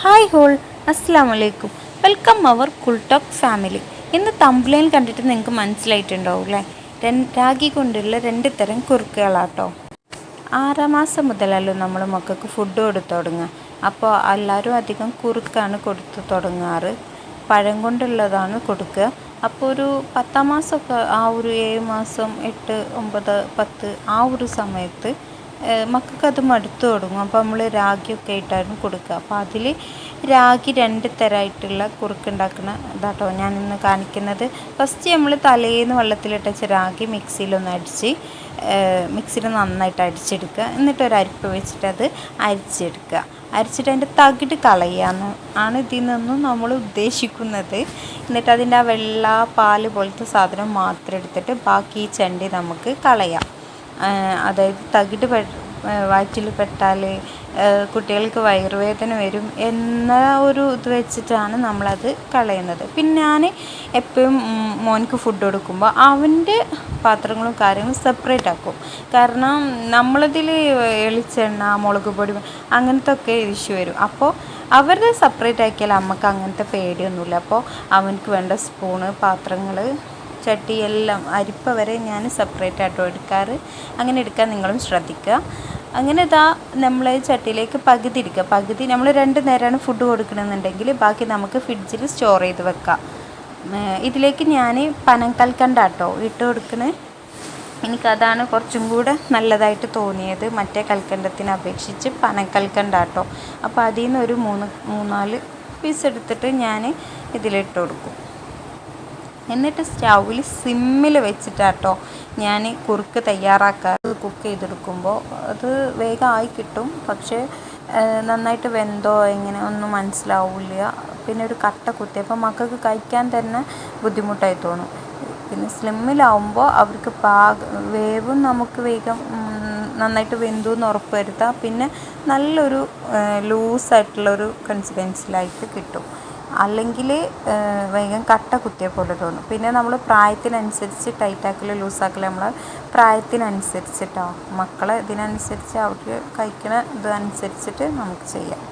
Hi all, അസ്സാം വലൈക്കും. Welcome our cool talk family. ഇന്ന് തമ്പ്ലൈൻ കണ്ടിട്ട് നിങ്ങൾക്ക് മനസ്സിലായിട്ടുണ്ടാവും അല്ലേ? രാഗി കൊണ്ടുള്ള രണ്ട് തരം കുറുക്കുകളാട്ടോ. 6 മാസം മുതലല്ലോ നമ്മൾ മക്കൾക്ക് ഫുഡ് കൊടുത്തു തുടങ്ങുക. അപ്പോൾ എല്ലാവരും അധികം കുറുക്കാണ് കൊടുത്തു തുടങ്ങാറ്. പഴം കൊണ്ടുള്ളതാണ് കൊടുക്കുക. അപ്പോൾ ഒരു 10 മാസമൊക്കെ, ആ ഒരു 7 മാസം, 8, 9, 10 ആ ഒരു സമയത്ത് മക്കൾക്കത് മടുത്തു തുടങ്ങും. അപ്പോൾ നമ്മൾ രാഗിയൊക്കെ ആയിട്ടായിരുന്നു കൊടുക്കുക. അപ്പോൾ അതിൽ രാഗി 2 തരമായിട്ടുള്ള കുറുക്കുണ്ടാക്കുന്ന ഇതാട്ടോ ഞാനിന്ന് കാണിക്കുന്നത്. ഫസ്റ്റ് നമ്മൾ തലേന്ന് വെള്ളത്തിലിട്ട രാഗി മിക്സിയിൽ നന്നായിട്ട് അടിച്ചെടുക്കുക. എന്നിട്ട് ഒരു അരിപ്പ് വെച്ചിട്ട് അത് അരിച്ചെടുക്കുക. അരിച്ചിട്ട് അതിൻ്റെ തകിട് കളയാന്ന് ആണ് ഇതിൽ നിന്നും നമ്മൾ ഉദ്ദേശിക്കുന്നത്. എന്നിട്ട് അതിൻ്റെ ആ വെള്ള പാല് പോലത്തെ സാധനം മാത്രം എടുത്തിട്ട് ബാക്കി ഈ ചണ്ടി നമുക്ക് കളയാം. അതായത് തകിട് വയറ്റിൽ പെട്ടാൽ കുട്ടികൾക്ക് വയറുവേദന വരും എന്ന ഒരു ഇത് വെച്ചിട്ടാണ് നമ്മളത് കളയുന്നത്. പിന്നെ ഞാൻ എപ്പോഴും മോനിക്ക് ഫുഡ് കൊടുക്കുമ്പോൾ അവൻ്റെ പാത്രങ്ങളും കാര്യങ്ങളും സെപ്പറേറ്റ് ആക്കും. കാരണം നമ്മളതിൽ എളിച്ചെണ്ണ, മുളക് പൊടി അങ്ങനത്തെ ഒക്കെ ഇഷ്യൂ വരും. അപ്പോൾ അവരുടെ സെപ്പറേറ്റ് ആക്കിയാൽ നമുക്ക് അങ്ങനത്തെ പേടിയൊന്നുമില്ല. അപ്പോൾ അവനക്ക് വേണ്ട സ്പൂണ്, പാത്രങ്ങൾ, ചട്ടി എല്ലാം അരിപ്പ വരെ ഞാൻ സെപ്പറേറ്റ് ആയിട്ടോ എടുക്കാറ്. അങ്ങനെ എടുക്കാൻ നിങ്ങളും ശ്രദ്ധിക്കുക. അങ്ങനെ നമ്മൾ ചട്ടിയിലേക്ക് പകുതി നമ്മൾ 2 നേരമാണ് ഫുഡ് കൊടുക്കണമെന്നുണ്ടെങ്കിൽ ബാക്കി നമുക്ക് ഫ്രിഡ്ജിൽ സ്റ്റോർ ചെയ്ത് വെക്കാം. ഇതിലേക്ക് ഞാൻ പനക്കൽക്കണ്ടാട്ടോ ഇട്ട് കൊടുക്കണേ. എനിക്കതാണ് കുറച്ചും കൂടെ നല്ലതായിട്ട് തോന്നിയത്, മറ്റേ കൽക്കണ്ടത്തിനെ അപേക്ഷിച്ച് പനക്കൽക്കണ്ടാട്ടോ. അപ്പോൾ അതിൽ നിന്ന് ഒരു 3-4 പീസ് എടുത്തിട്ട് ഞാൻ ഇതിലിട്ട് കൊടുക്കും. എന്നിട്ട് സ്റ്റൗവിൽ സിമ്മിൽ വെച്ചിട്ടാട്ടോ ഞാൻ കുറുക്ക് തയ്യാറാക്കാറ്. കുക്ക് ചെയ്തെടുക്കുമ്പോൾ അത് വേഗം ആയി കിട്ടും. പക്ഷേ നന്നായിട്ട് വെന്തോ എങ്ങനെ ഒന്നും മനസ്സിലാവില്ല. പിന്നെ ഒരു കട്ട കുത്തിയപ്പോൾ മക്കൾക്ക് കഴിക്കാൻ തന്നെ ബുദ്ധിമുട്ടായി തോന്നും. പിന്നെ സ്ലിമ്മിലാവുമ്പോൾ അവർക്ക് വേവും നമുക്ക് വേഗം നന്നായിട്ട് വെന്തു എന്ന് ഉറപ്പ് വരുത്താം. പിന്നെ നല്ലൊരു ലൂസായിട്ടുള്ളൊരു കൺസിസ്റ്റൻസിലായിട്ട് കിട്ടും. അല്ലെങ്കിൽ വേഗം കട്ട കുത്തിയ പോലെ തോന്നും. പിന്നെ നമ്മൾ പ്രായത്തിനനുസരിച്ച് ടൈറ്റാക്കൽ ലൂസാക്കൽ നമ്മളെ പ്രായത്തിനനുസരിച്ചിട്ടോ, മക്കളെ ഇതിനനുസരിച്ച് അവർ കഴിക്കണ ഇതനുസരിച്ചിട്ട് നമുക്ക് ചെയ്യാം.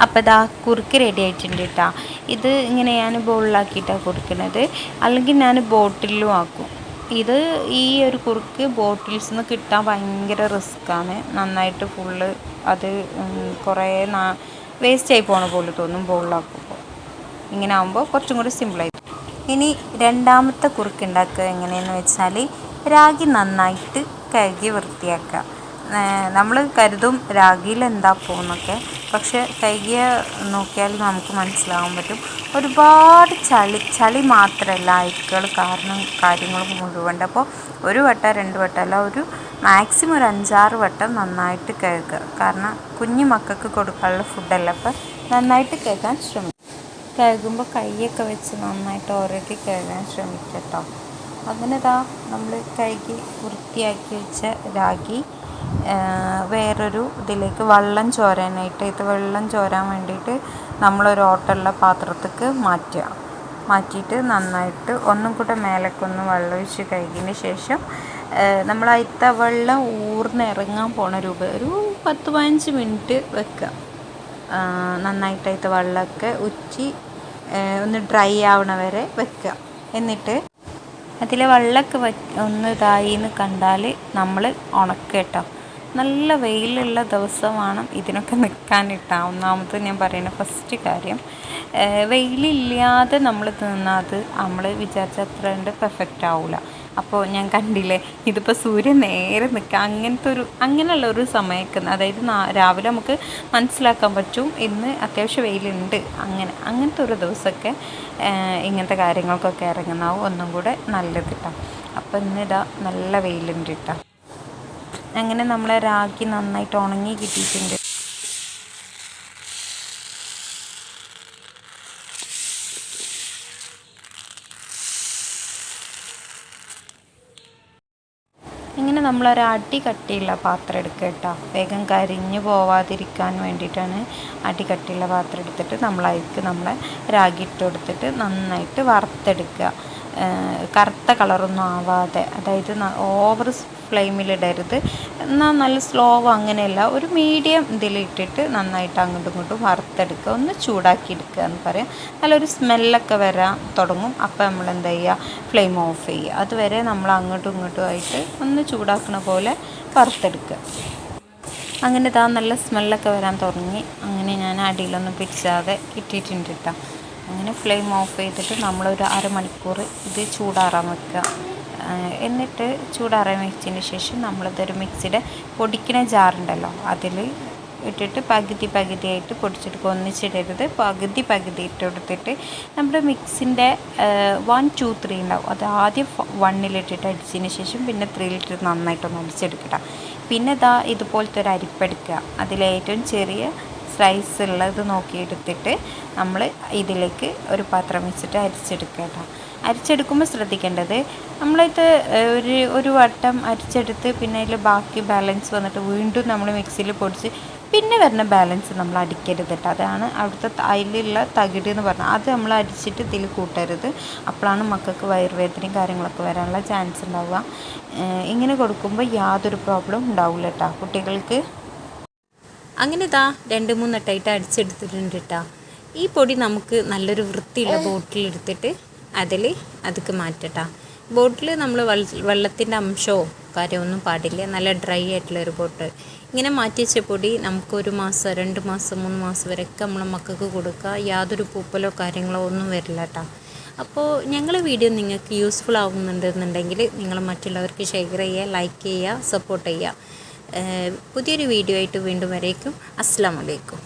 അപ്പോൾ കുറുക്ക് റെഡി ആയിട്ടുണ്ട് കേട്ടോ. ഇത് ഇങ്ങനെ ഞാൻ ബോളിലാക്കിയിട്ടാണ് കൊടുക്കുന്നത്, അല്ലെങ്കിൽ ഞാൻ ബോട്ടിലും ആക്കും. ഇത് ഈ ഒരു കുറുക്ക് ബോട്ടിൽസിൽ നിന്ന് കിട്ടാൻ ഭയങ്കര റിസ്ക്കാണ്. നന്നായിട്ട് ഫുള്ള് അത് കുറേ വേസ്റ്റായി പോണ പോലെ തോന്നും ബോളിലാക്കുമ്പോൾ. ഇങ്ങനെ ആകുമ്പോൾ കുറച്ചും കൂടി സിമ്പിളായി. ഇനി രണ്ടാമത്തെ കുറുക്ക് ഉണ്ടാക്കുക എങ്ങനെയെന്ന് വെച്ചാൽ, രാഗി നന്നായിട്ട് കഴുകി വൃത്തിയാക്കുക. നമ്മൾ കരുതും രാഗിയിൽ എന്താ പോകുന്നൊക്കെ, പക്ഷെ കഴുകിയ നോക്കിയാൽ നമുക്ക് മനസ്സിലാകാൻ പറ്റും ഒരുപാട് ചളി മാത്രമല്ല അഴുക്കുകൾ കാര്യങ്ങളും മുഴുവൻ. അപ്പോൾ 1 വട്ടം 2 വട്ടം അല്ല, ഒരു മാക്സിമം ഒരു 5-6 വട്ടം നന്നായിട്ട് കഴുകുക. കാരണം കുഞ്ഞു മക്കൾക്ക് കൊടുക്കാനുള്ള ഫുഡല്ല. അപ്പോൾ നന്നായിട്ട് കഴുകാൻ ശ്രമിക്കുക. കഴുകുമ്പോൾ കൈയൊക്കെ വെച്ച് നന്നായിട്ട് ഉരക്കി കഴുകാൻ ശ്രമിക്കുക കേട്ടോ. അങ്ങനെ നമ്മൾ കഴുകി വൃത്തിയാക്കി വെച്ച രാഗി വേറൊരു ഇതിലേക്ക് വെള്ളം ചോരാൻ വേണ്ടിയിട്ട് നമ്മളൊരു ഓട്ടമുള്ള പാത്രത്തേക്ക് മാറ്റിയിട്ട് നന്നായിട്ട് ഒന്നും കൂടെ മേലേക്കൊന്ന് വെള്ളം ഒഴിച്ച് കഴുകിയതിന് ശേഷം നമ്മൾ അതിലത്തെ വെള്ളം ഊർന്നിറങ്ങാൻ പോണ ഒരു 10-15 മിനിറ്റ് വെക്കുക. നന്നായിട്ട് അതിലത്തെ വെള്ളമൊക്കെ ഉറ്റി ഒന്ന് ഡ്രൈ ആവണ വരെ വെക്കുക. എന്നിട്ട് അതിലെ വെള്ളമൊക്കെ ഒന്ന് ഇതായിന്ന് കണ്ടാൽ നമ്മൾ ഉണക്കുക കേട്ടോ. നല്ല വെയിലുള്ള ദിവസമാണ് ഇതിനൊക്കെ നിൽക്കാൻ കിട്ടുക. ഒന്നാമത് ഞാൻ പറയുന്ന ഫസ്റ്റ് കാര്യം, വെയിലില്ലാതെ നമ്മൾ തിന്നാൽ അത് നമ്മൾ വിചാരിച്ച അത്ര ഉണ്ട് പെർഫെക്റ്റ് ആവില്ല. അപ്പോൾ ഞാൻ കണ്ടില്ലേ, ഇതിപ്പോൾ സൂര്യൻ നേരെ നിൽക്കുക അങ്ങനെയുള്ള ഒരു സമയമൊക്കെ, അതായത് രാവിലെ നമുക്ക് മനസ്സിലാക്കാൻ പറ്റും ഇന്ന് അത്യാവശ്യം വെയിലുണ്ട്. അങ്ങനത്തെ ഒരു ദിവസമൊക്കെ ഇങ്ങനത്തെ കാര്യങ്ങൾക്കൊക്കെ ഇറങ്ങുന്നതാവും ഒന്നും കൂടെ നല്ലത് കേട്ടോ. അപ്പോൾ ഇന്ന് നല്ല വെയിലുണ്ട് കേട്ടോ. അങ്ങനെ നമ്മളെ രാഗി നന്നായിട്ട് ഉണങ്ങി കിട്ടിയിട്ടുണ്ട്. ഇങ്ങനെ നമ്മളൊരു അടി കട്ടിയുള്ള പാത്രം എടുക്കുക കേട്ടോ. വേഗം കരിഞ്ഞു പോവാതിരിക്കാൻ വേണ്ടിയിട്ടാണ് അടി കട്ടിയുള്ള പാത്രം എടുത്തിട്ട് നമ്മളതിലേക്ക് നമ്മളെ രാഗി ഇട്ട് കൊടുത്തിട്ട് നന്നായിട്ട് വറുത്തെടുക്കുക. കറുത്ത കളറൊന്നും ആവാതെ, അതായത് ഓവർ ഫ്ലെയിമിലിടരുത്, എന്നാൽ നല്ല സ്ലോ അങ്ങനെയല്ല, ഒരു മീഡിയം ഇതിലിട്ടിട്ട് നന്നായിട്ട് അങ്ങോട്ടും ഇങ്ങോട്ടും വറുത്തെടുക്കുക, ഒന്ന് ചൂടാക്കി എടുക്കുക എന്ന് പറയാം. നല്ലൊരു സ്മെല്ലൊക്കെ വരാൻ തുടങ്ങും. അപ്പോൾ നമ്മൾ എന്താ ചെയ്യുക, ഫ്ലെയിം ഓഫ് ചെയ്യുക. അതുവരെ നമ്മൾ അങ്ങോട്ടും ഇങ്ങോട്ടും ആയിട്ട് ഒന്ന് ചൂടാക്കുന്ന പോലെ വറുത്തെടുക്കുക. അങ്ങനെ ഇതാ നല്ല സ്മെല്ലൊക്കെ വരാൻ തുടങ്ങി. അങ്ങനെ ഞാൻ അടിയിലൊന്നും പിടിച്ചാതെ ഇട്ടിട്ടുണ്ട് കേട്ടോ. അങ്ങനെ ഫ്ലെയിം ഓഫ് ചെയ്തിട്ട് നമ്മളൊരു അരമണിക്കൂർ ഇത് ചൂടാറാൻ വെക്കുക. എന്നിട്ട് ചൂടാറാൻ വെച്ചതിന് ശേഷം നമ്മളിതൊരു മിക്സിയുടെ പൊടിക്കുന്ന ജാറുണ്ടല്ലോ അതിൽ ഇട്ടിട്ട് പകുതിയായിട്ട് പൊടിച്ചെടുക്കുക. ഒന്നിച്ചിടരുത്, പകുതി ഇട്ട് കൊടുത്തിട്ട് നമ്മുടെ മിക്സിൻ്റെ 1 2 3 ഉണ്ടാവും, അത് ആദ്യം 1-ലിട്ടിട്ട് അടിച്ചതിന് ശേഷം പിന്നെ 3-ലിട്ടിട്ട് നന്നായിട്ടൊന്ന് അടിച്ചെടുക്കട്ടോ. പിന്നെ ഇതുപോലത്തെ ഒരു അരിപ്പെടുക്കുക, അതിലേറ്റവും ചെറിയ സ്ലൈസ് ഉള്ളത് നോക്കിയെടുത്തിട്ട് നമ്മൾ ഇതിലേക്ക് ഒരു പാത്രം വെച്ചിട്ട് അരിച്ചെടുക്കുക കേട്ടോ. അരിച്ചെടുക്കുമ്പോൾ ശ്രദ്ധിക്കേണ്ടത്, നമ്മളിത് ഒരു വട്ടം അരിച്ചെടുത്ത് പിന്നെ അതിൽ ബാക്കി ബാലൻസ് വന്നിട്ട് വീണ്ടും നമ്മൾ മിക്സിയിൽ പൊടിച്ച് പിന്നെ വരുന്ന ബാലൻസ് നമ്മൾ അടിക്കരുത് കേട്ടോ. അതാണ് അവിടുത്തെ അതിലുള്ള തകിട് എന്ന് പറഞ്ഞാൽ, അത് നമ്മൾ അടിച്ചിട്ട് ഇതിൽ കൂട്ടരുത്. അപ്പോഴാണ് മക്കൾക്ക് വയറുവേദനയും കാര്യങ്ങളൊക്കെ വരാനുള്ള ചാൻസ് ഉണ്ടാവുക. ഇങ്ങനെ കൊടുക്കുമ്പോൾ യാതൊരു പ്രോബ്ലം ഉണ്ടാവില്ല കേട്ടോ കുട്ടികൾക്ക്. അങ്ങനെ 2-3 വട്ടമായിട്ട് അടിച്ചെടുത്തിട്ടുണ്ട് കേട്ടോ. ഈ പൊടി നമുക്ക് നല്ലൊരു വൃത്തിയുള്ള ബോട്ടിലെടുത്തിട്ട് അതൊക്കെ മാറ്റട്ടോ. ബോട്ടിൽ നമ്മൾ വെള്ളത്തിൻ്റെ അംശമോ കാര്യമൊന്നും പാടില്ല, നല്ല ഡ്രൈ ആയിട്ടുള്ളൊരു ബോട്ടിൽ. ഇങ്ങനെ മാറ്റി വെച്ച പൊടി നമുക്ക് 1 മാസം 2 മാസം 3 മാസം വരെയൊക്കെ നമ്മളെ മക്കൾക്ക് കൊടുക്കുക. യാതൊരു പൂപ്പലോ കാര്യങ്ങളോ ഒന്നും വരില്ല കേട്ടോ. അപ്പോൾ ഞങ്ങളുടെ വീഡിയോ നിങ്ങൾക്ക് യൂസ്ഫുൾ ആകുന്നുണ്ടെന്നുണ്ടെങ്കിൽ നിങ്ങൾ മറ്റുള്ളവർക്ക് ഷെയർ ചെയ്യുക, ലൈക്ക് ചെയ്യുക, സപ്പോർട്ട് ചെയ്യുക. പുതിയൊരു വീഡിയോ ആയിട്ട് വീണ്ടും വരേക്കും. അസ്സലാമു അലൈക്കും.